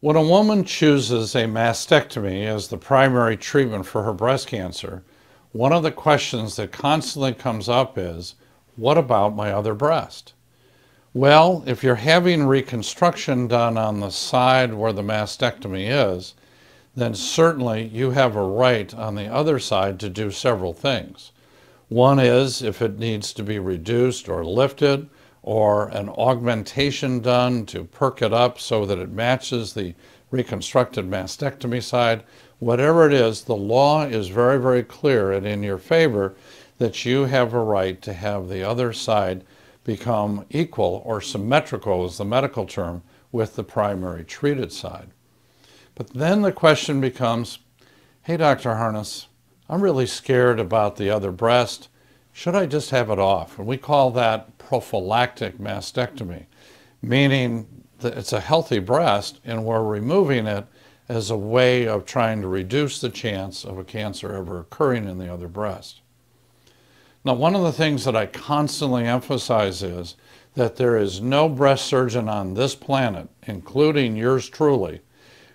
When a woman chooses a mastectomy as the primary treatment for her breast cancer, one of the questions that constantly comes up is, what about my other breast? Well, if you're having reconstruction done on the side where the mastectomy is, then certainly you have a right on the other side to do several things. One is if it needs to be reduced or lifted, or an augmentation done to perk it up so that it matches the reconstructed mastectomy side. Whatever it is, the law is very, very clear and in your favor that you have a right to have the other side become equal or symmetrical, is the medical term, with the primary treated side. But then the question becomes, hey, Dr. Harness, I'm really scared about the other breast. Should I just have it off? And we call that prophylactic mastectomy, meaning that it's a healthy breast and we're removing it as a way of trying to reduce the chance of a cancer ever occurring in the other breast. Now, one of the things that I constantly emphasize is that there is no breast surgeon on this planet, including yours truly,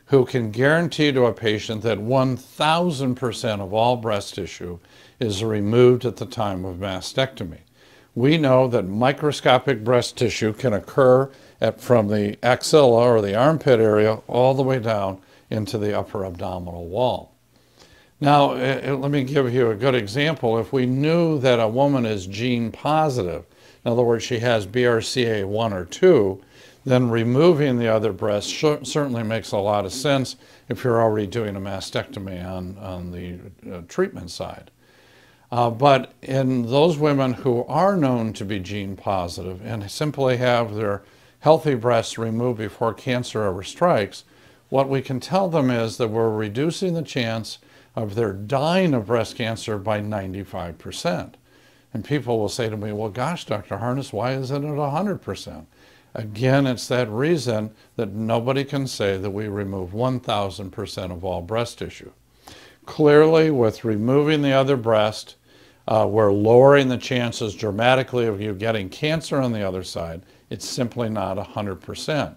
who can guarantee to a patient that 1,000% of all breast tissue is removed at the time of mastectomy. We know that microscopic breast tissue can occur from the axilla or the armpit area all the way down into the upper abdominal wall. Now, let me give you a good example. If we knew that a woman is gene positive, in other words, she has BRCA1 or 2, then removing the other breast certainly makes a lot of sense if you're already doing a mastectomy on the treatment side. But in those women who are known to be gene positive and simply have their healthy breasts removed before cancer ever strikes, what we can tell them is that we're reducing the chance of their dying of breast cancer by 95%. And people will say to me, well, gosh, Dr. Harness, why isn't it 100%? Again, it's that reason that nobody can say that we remove 1,000% of all breast tissue. Clearly, with removing the other breast, we're lowering the chances dramatically of you getting cancer on the other side. It's simply not 100%.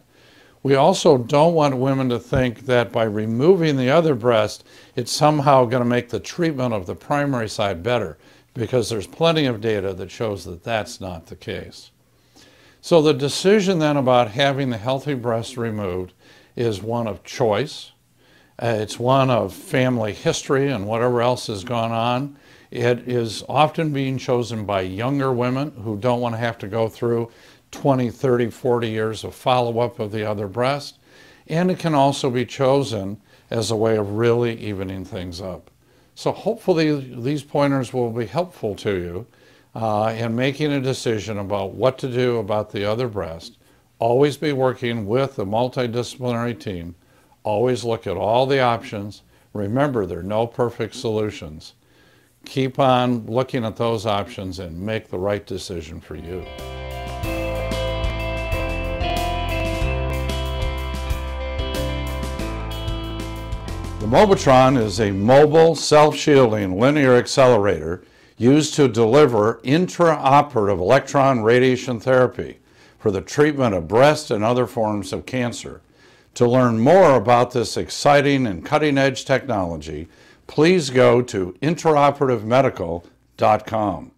We also don't want women to think that by removing the other breast, it's somehow going to make the treatment of the primary side better, because there's plenty of data that shows that that's not the case. So the decision then about having the healthy breast removed is one of choice. It's one of family history and whatever else has gone on. It is often being chosen by younger women who don't want to have to go through 20, 30, 40 years of follow-up of the other breast. And it can also be chosen as a way of really evening things up. So hopefully these pointers will be helpful to you in making a decision about what to do about the other breast. Always be working with a multidisciplinary team. Always look at all the options. Remember, there are no perfect solutions. Keep on looking at those options and make the right decision for you. The Mobitron is a mobile, self-shielding linear accelerator used to deliver intraoperative electron radiation therapy for the treatment of breast and other forms of cancer. To learn more about this exciting and cutting-edge technology, please go to intraoperativemedical.com.